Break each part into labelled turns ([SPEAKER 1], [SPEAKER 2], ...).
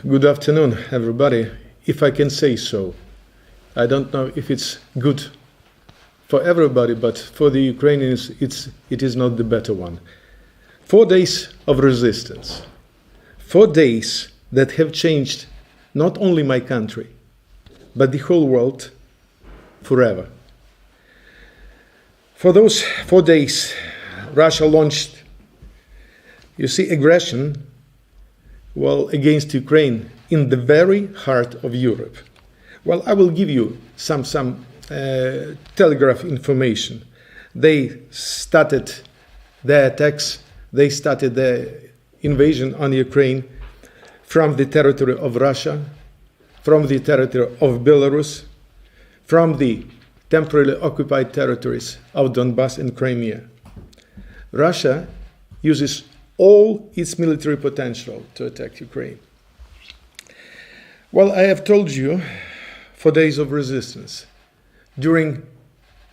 [SPEAKER 1] Good afternoon, everybody. If I can say so, I don't know if it's good for everybody, but for the Ukrainians, it is not the better one. 4 days of resistance, 4 days that have changed not only my country, but the whole world forever. For those 4 days, Russia launched, you see, aggression, well, against Ukraine in the very heart of Europe. Well, I will give you some telegraph information. They started their attacks, they started the invasion on Ukraine from the territory of Russia, from the territory of Belarus, from the temporarily occupied territories of Donbass and Crimea. Russia uses all its military potential to attack Ukraine. Well, I have told you 4 days of resistance. During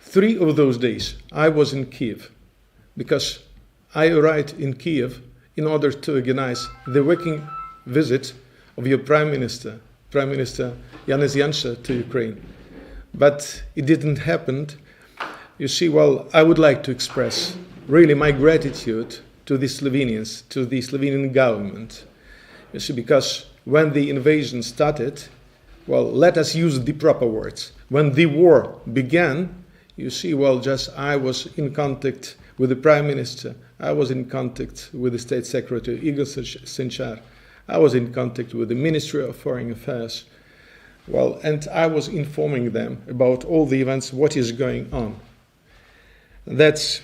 [SPEAKER 1] 3 of those days, I was in Kiev because I arrived in Kiev in order to organize the working visit of your Prime Minister Yanis Yansha to Ukraine. But it didn't happen. You see, well, I would like to express really my gratitude to the Slovenians, to the Slovenian government. You see, because when the invasion started, well, let us use the proper words. When the war began, you see, well, just I was in contact with the Prime Minister, I was in contact with the State Secretary Igor Senchar, I was in contact with the Ministry of Foreign Affairs, well, and I was informing them about all the events, what is going on. That's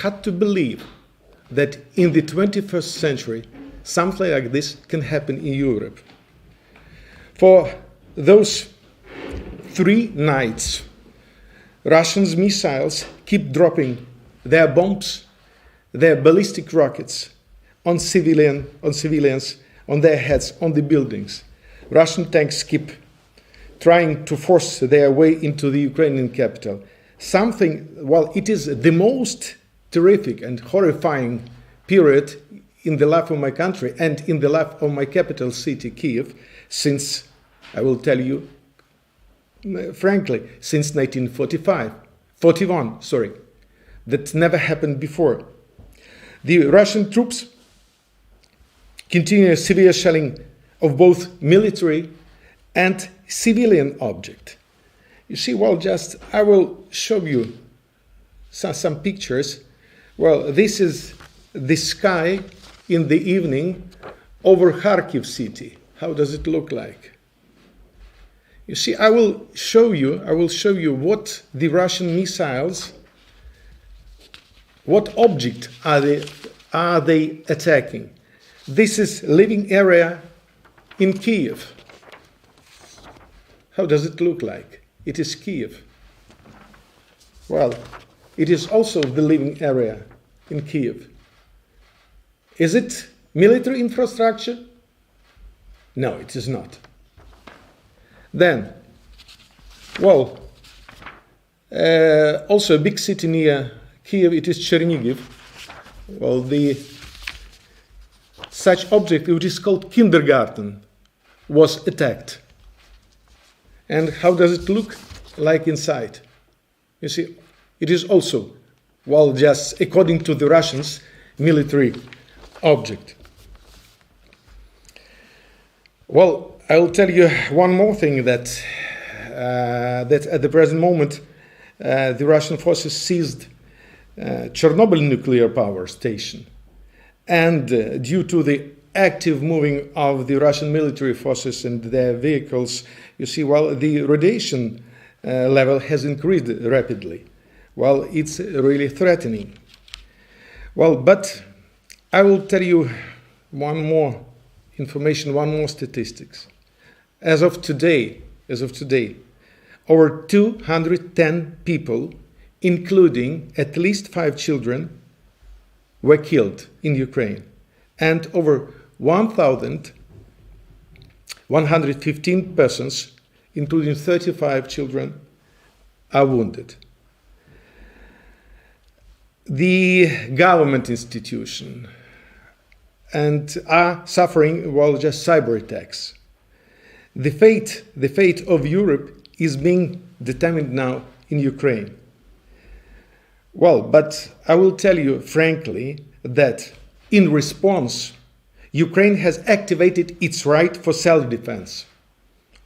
[SPEAKER 1] hard to believe that in the 21st century, something like this can happen in Europe. For those 3 nights, Russian missiles keep dropping their bombs, their ballistic rockets on civilians, on their heads, on the buildings. Russian tanks keep trying to force their way into the Ukrainian capital. Well, it is the most terrific and horrifying period in the life of my country and in the life of my capital city, Kiev, since, I will tell you frankly, since 1941, that never happened before. The Russian troops continue severe shelling of both military and civilian objects. You see, well, just I will show you some pictures. Well, this is the sky in the evening over Kharkiv city. How does it look like? You see, I will show you what the Russian missiles, what object are they attacking. This is living area in Kiev. How does it look like? It is Kiev. Well, it is also the living area in Kiev. Is it military infrastructure? No, it is not. Then, well, also a big city near Kiev, it is Chernihiv. Well, such object, which is called kindergarten, was attacked. And how does it look like inside? You see, it is also, well, just according to the Russians, military object. Well, I will tell you one more thing, that at the present moment, the Russian forces seized Chernobyl nuclear power station. And due to the active moving of the Russian military forces and their vehicles, you see, well, the radiation level has increased rapidly. Well, it's really threatening. Well, but I will tell you one more information, one more statistics. As of today, over 210 people, including at least 5 children, were killed in Ukraine, and over 1,115 persons, including 35 children, are wounded. The government institution and are suffering, well, just cyber attacks. The fate of Europe is being determined now in Ukraine. Well, but I will tell you frankly that in response, Ukraine has activated its right for self-defense.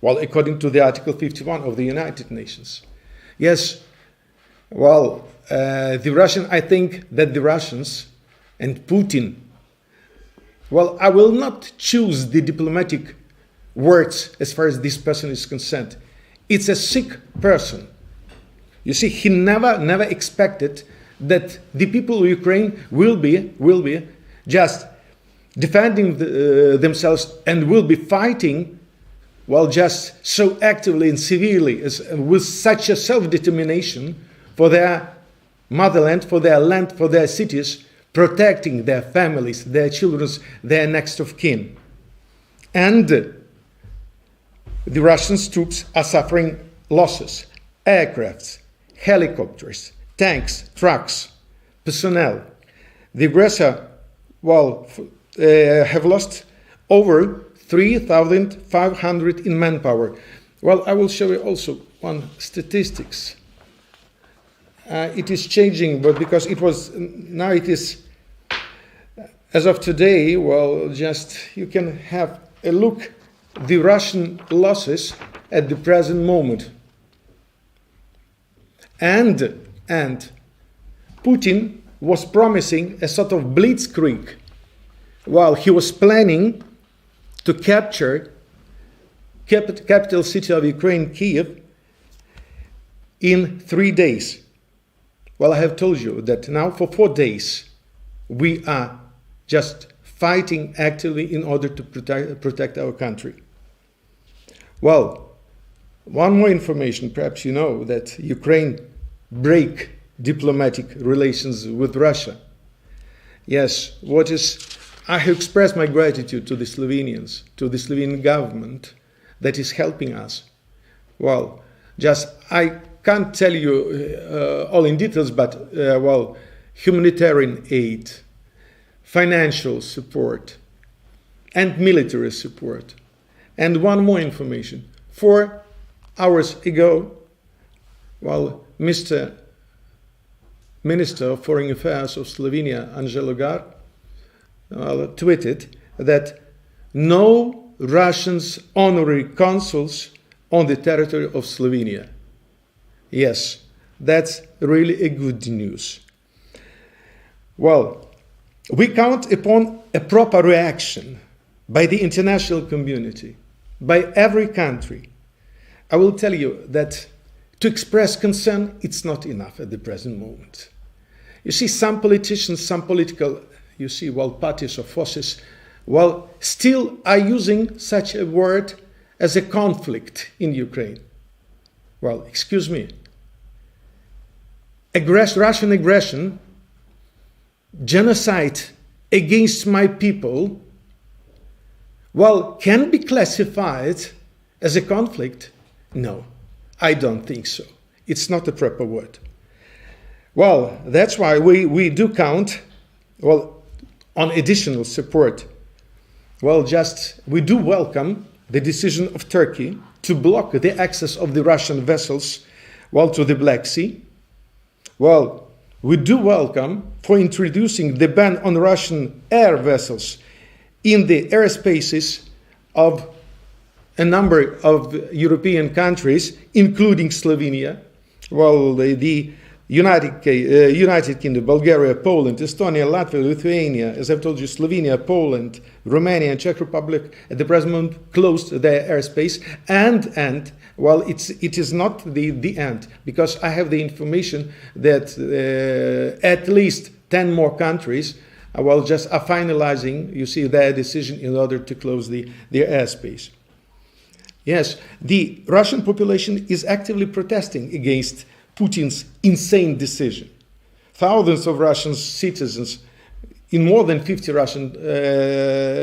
[SPEAKER 1] Well, according to the Article 51 of the United Nations. Yes, well, I think that the Russians and Putin, well, I will not choose the diplomatic words as far as this person is concerned. It's a sick person. You see, he never expected that the people of Ukraine will be just defending themselves and will be fighting, well, just so actively and severely, with such a self-determination for their motherland, for their land, for their cities, protecting their families, their children, their next of kin. And the Russian troops are suffering losses: aircrafts, helicopters, tanks, trucks, personnel. The aggressor, well, have lost over 3,500 in manpower. Well, I will show you also one statistics. It is changing, but because now it is, as of today, well, just you can have a look the Russian losses at the present moment. And Putin was promising a sort of blitzkrieg while he was planning to capture capital city of Ukraine, Kiev, in 3 days. Well, I have told you that now for 4 days we are just fighting actively in order to protect our country. Well, one more information, perhaps you know that Ukraine break diplomatic relations with Russia. Yes, I have expressed my gratitude to the Slovenians, to the Slovenian government that is helping us. Well, I can't tell you all in details, but humanitarian aid, financial support, and military support. And one more information. 4 hours ago, Mr. Minister of Foreign Affairs of Slovenia, Anžel Logar, tweeted that no Russians honorary consuls on the territory of Slovenia. Yes, that's really a good news. Well, we count upon a proper reaction by the international community, by every country. I will tell you that to express concern, it's not enough at the present moment. You see, some politicians, some political, parties or forces, still are using such a word as a conflict in Ukraine. Well, excuse me. Russian aggression, genocide against my people, can be classified as a conflict? No, I don't think so. It's not a proper word. Well, that's why we do count, on additional support. We do welcome the decision of Turkey to block the access of the Russian vessels, to the Black Sea. We do welcome for introducing the ban on Russian air vessels in the airspaces of a number of European countries, including Slovenia, the United Kingdom, Bulgaria, Poland, Estonia, Latvia, Lithuania, as I've told you, Slovenia, Poland, Romania, and Czech Republic at the present moment closed their airspace. And it is not the end, because I have the information that at least 10 more countries are finalizing, their decision in order to close their airspace. Yes, the Russian population is actively protesting against Putin's insane decision. Thousands of Russian citizens in more than 50 Russian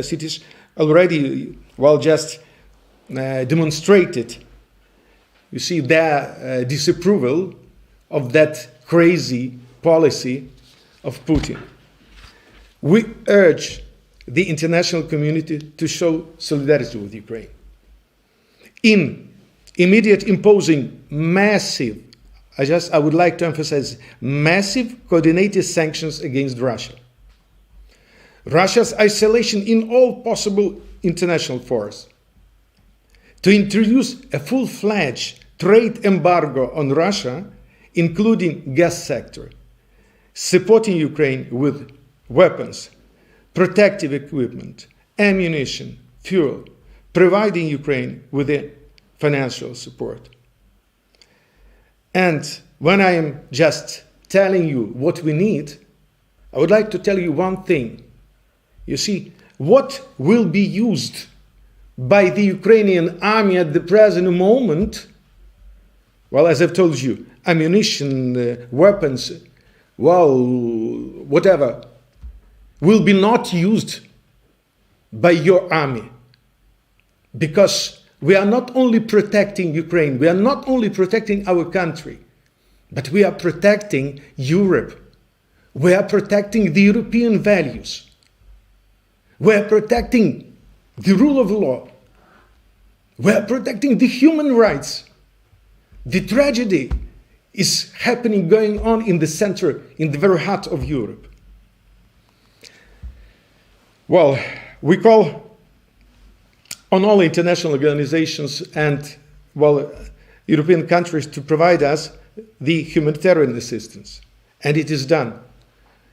[SPEAKER 1] cities already demonstrated you see, their disapproval of that crazy policy of Putin. We urge the international community to show solidarity with Ukraine in immediate imposing massive, I would like to emphasize, massive coordinated sanctions against Russia. Russia's isolation in all possible international forums. To introduce a full-fledged trade embargo on Russia, including gas sector, supporting Ukraine with weapons, protective equipment, ammunition, fuel, providing Ukraine with the financial support. And when I am just telling you what we need, I would like to tell you one thing. You see, what will be used by the Ukrainian army at the present moment, well, as I've told you, ammunition, weapons, well, whatever, will be not used by your army. Because we are not only protecting Ukraine, we are not only protecting our country, but we are protecting Europe. We are protecting the European values. We are protecting the rule of law. We are protecting the human rights. The tragedy is happening, going on in the center, in the very heart of Europe. Well, we call on all international organizations and, well, European countries to provide us the humanitarian assistance. And it is done.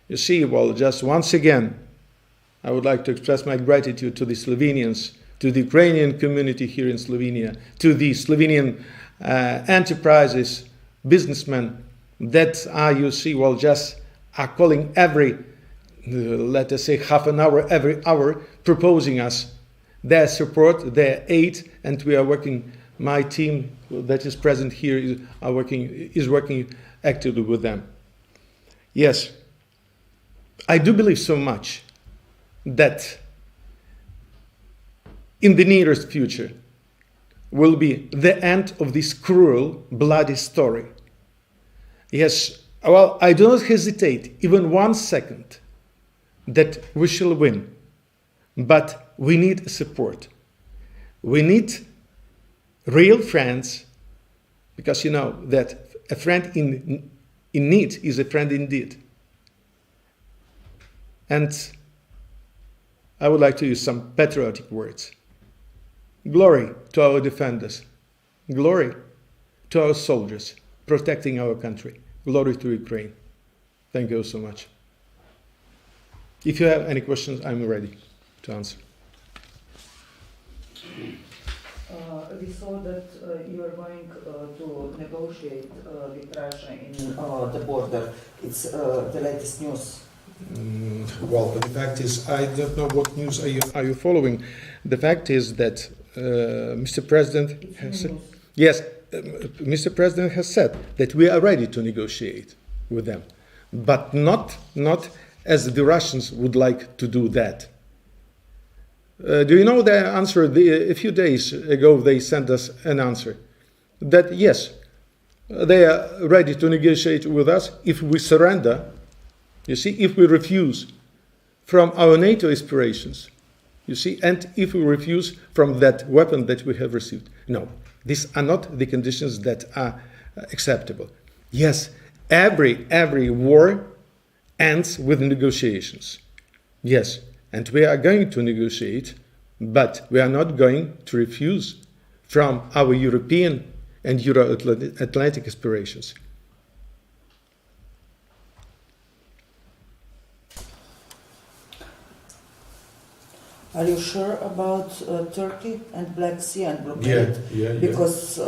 [SPEAKER 1] You see, well, just once again, I would like to express my gratitude to the Slovenians, to the Ukrainian community here in Slovenia, to the Slovenian enterprises, businessmen that are, you see, well, just are calling every, let us say, half an hour, every hour, proposing us their support, their aid, and we are working, my team that is present here is working actively with them. Yes, I do believe so much that in the nearest future will be the end of this cruel, bloody story. Yes, well, I do not hesitate even 1 second that we shall win, but we need support. We need real friends, because you know that a friend in need is a friend indeed. And I would like to use some patriotic words. Glory to our defenders. Glory to our soldiers protecting our country. Glory to Ukraine. Thank you so much. If you have any questions, I'm ready to answer.
[SPEAKER 2] We saw that you are going to negotiate with Russia in the border. It's the latest news.
[SPEAKER 1] Well, the fact is, I don't know what news are you following. The fact is that Mr. President has said, yes, Mr. President has said that we are ready to negotiate with them, but not as the Russians would like to do that. Do you know their answer? A few days ago, they sent us an answer that yes, they are ready to negotiate with us if we surrender. You see, if we refuse from our NATO aspirations, you see, and if we refuse from that weapon that we have received. No, these are not the conditions that are acceptable. Yes, every war ends with negotiations. Yes, and we are going to negotiate, but we are not going to refuse from our European and Euro-Atlantic aspirations.
[SPEAKER 2] Are you sure about Turkey and Black Sea and blockade?
[SPEAKER 1] Yeah.
[SPEAKER 2] Because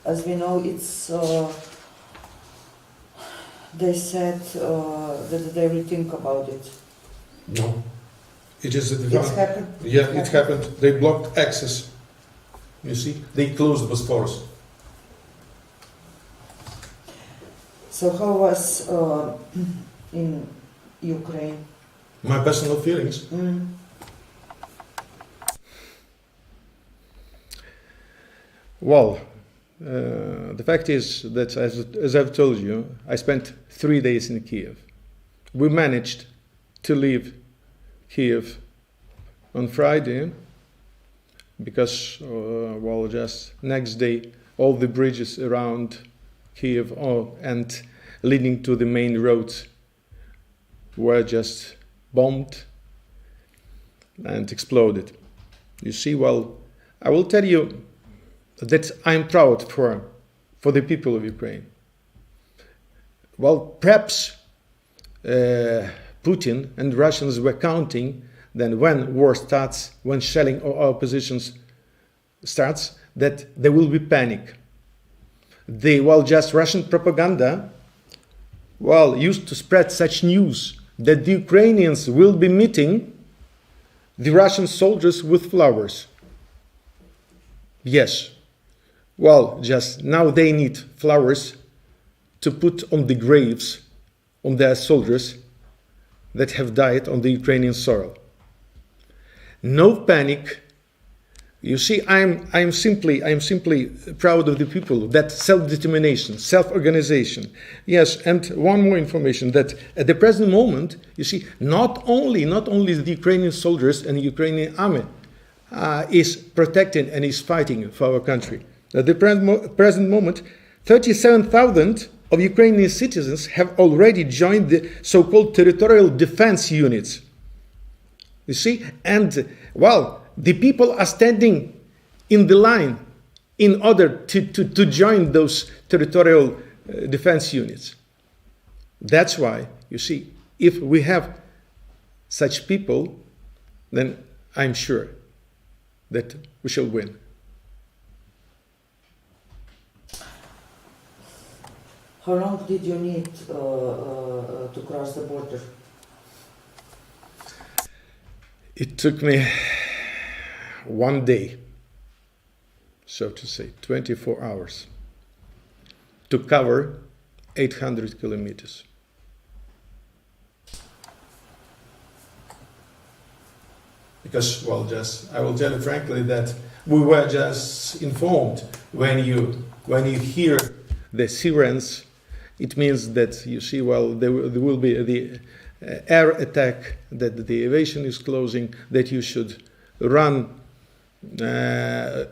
[SPEAKER 2] as we know, it's they said that they will think about it.
[SPEAKER 1] No, it is.
[SPEAKER 2] It's happened.
[SPEAKER 1] Yeah, it happened. They blocked access. You see, they closed Bosphorus.
[SPEAKER 2] So how was in Ukraine?
[SPEAKER 1] My personal feelings. Well, the fact is that, as I've told you, I spent 3 days in Kiev. We managed to leave Kiev on Friday because, just next day, all the bridges around Kiev and leading to the main roads were just bombed and exploded. You see, I will tell you that I'm proud for the people of Ukraine. Perhaps Putin and Russians were counting that when war starts, when shelling of our positions starts, that there will be panic. Just Russian propaganda, used to spread such news that the Ukrainians will be meeting the Russian soldiers with flowers. Yes. Just now they need flowers to put on the graves of their soldiers that have died on the Ukrainian soil. No panic. You see, I'm simply proud of the people, that self-determination, self-organization. Yes, and one more information, that at the present moment, you see, not only the Ukrainian soldiers and the Ukrainian army is protecting and is fighting for our country. At the present moment, 37,000 of Ukrainian citizens have already joined the so-called territorial defense units. You see, and the people are standing in the line in order to join those territorial defense units. That's why, you see, if we have such people, then I'm sure that we shall win.
[SPEAKER 2] How long did you need to cross the border?
[SPEAKER 1] It took me 1 day, so to say, 24 hours, to cover 800 kilometers. Because, I will tell you frankly that we were just informed when you hear the sirens, it means that, you see, there will be the air attack, that the aviation is closing, that you should run,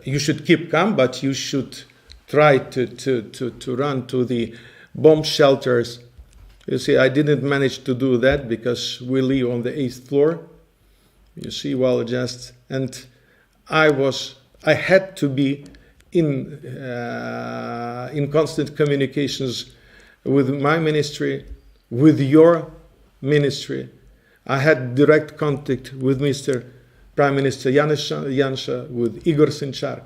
[SPEAKER 1] you should keep calm, but you should try to run to the bomb shelters. You see, I didn't manage to do that because we live on the 8th floor. You see, and I had to be in constant communications with my ministry, with your ministry. I had direct contact with Mr. Prime Minister Yansha, with Igor Sinchar.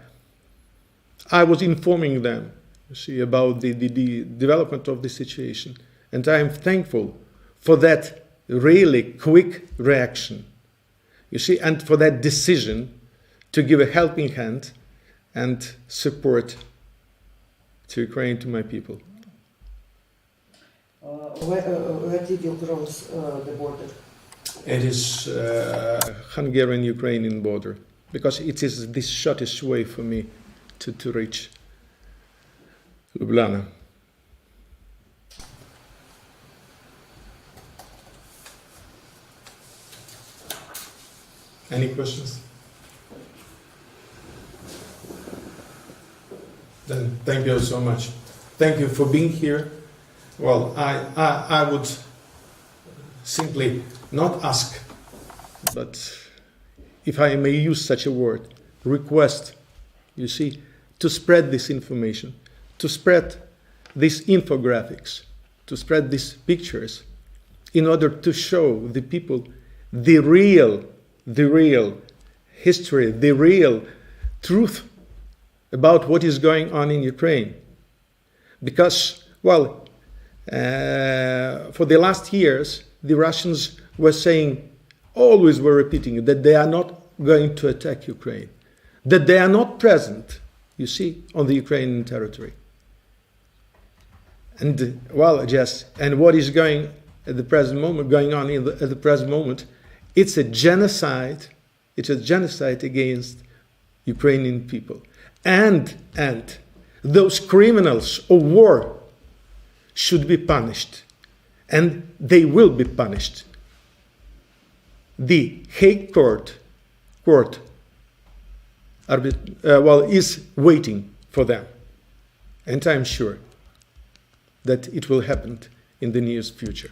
[SPEAKER 1] I was informing them, you see, about the development of the situation. And I am thankful for that really quick reaction, you see, and for that decision to give a helping hand and support to Ukraine, to my people.
[SPEAKER 2] Where did you cross the border?
[SPEAKER 1] It is Hungarian-Ukrainian border, because it is the shortest way for me to reach Ljubljana. Any questions? Then thank you so much. Thank you for being here. I would simply not ask, but if I may use such a word, request, you see, to spread this information, to spread these infographics, to spread these pictures, in order to show the people the real history, the real truth about what is going on in Ukraine. Because, for the last years, the Russians were saying, always were repeating, that they are not going to attack Ukraine, that they are not present, you see, on the Ukrainian territory. And and what is going on at the present moment, it's a genocide. It's a genocide against Ukrainian people. And those criminals of war should be punished, and they will be punished. The Hague Court is waiting for them, and I'm sure that it will happen in the near future.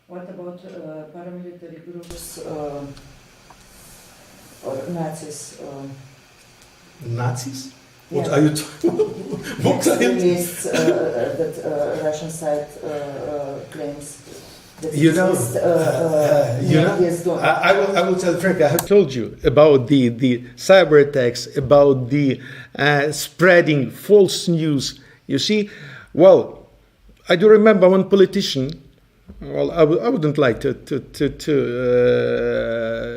[SPEAKER 2] What about paramilitary groups or Nazis?
[SPEAKER 1] Nazis?
[SPEAKER 2] Yeah.
[SPEAKER 1] What are you talking about?
[SPEAKER 2] Extremists that Russian side claims that
[SPEAKER 1] I will tell frankly, I have told you about the cyber attacks, about the spreading false news. You see, well, I do remember one politician. Well, I wouldn't like to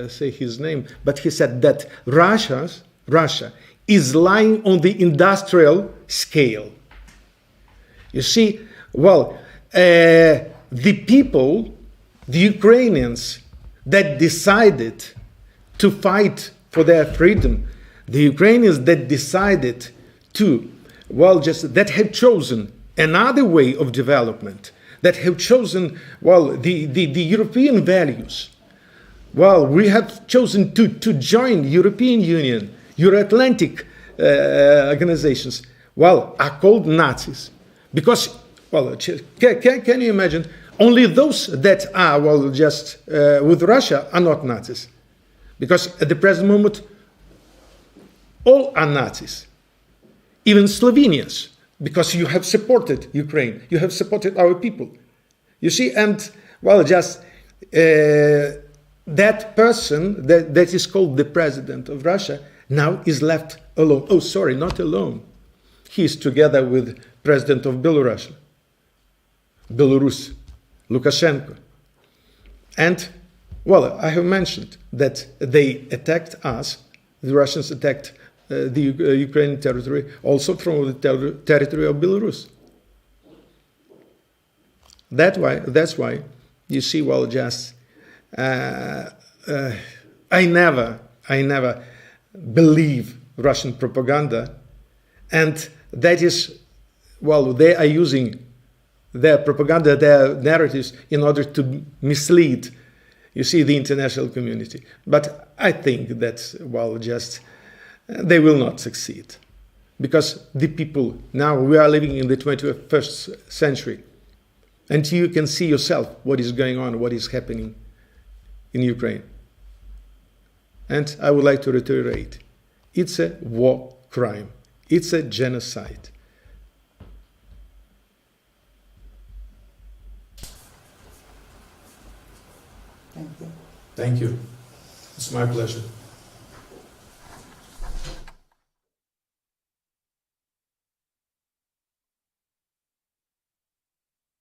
[SPEAKER 1] say his name, but he said that Russia is lying on the industrial scale. You see, well, the people, the Ukrainians that decided to fight for their freedom, the Ukrainians that decided to, well, that have chosen another way of development, that have chosen, well, the European values. Well, we have chosen to join the European Union, Euro-Atlantic organizations, well, are called Nazis. Because, well, can you imagine, only those that are, well, just with Russia are not Nazis. Because at the present moment, all are Nazis. Even Slovenians. Because you have supported Ukraine, you have supported our people. You see, and, well, just that person that is called the president of Russia now is left alone. Oh, sorry, not alone. He is together with president of Belarus, Lukashenko. And, well, I have mentioned that they attacked us, the Russians attacked the Ukrainian territory, also from the territory of Belarus. That's why you see, well, just I never believe Russian propaganda, and that is, well, they are using their propaganda, their narratives in order to mislead, you see, the international community. But I think that, well, just they will not succeed, because the people, now we are living in the 21st century, and you can see yourself what is going on, what is happening in Ukraine. And I would like to reiterate, it's a war crime, it's a genocide.
[SPEAKER 2] Thank you.
[SPEAKER 1] Thank you. It's my pleasure.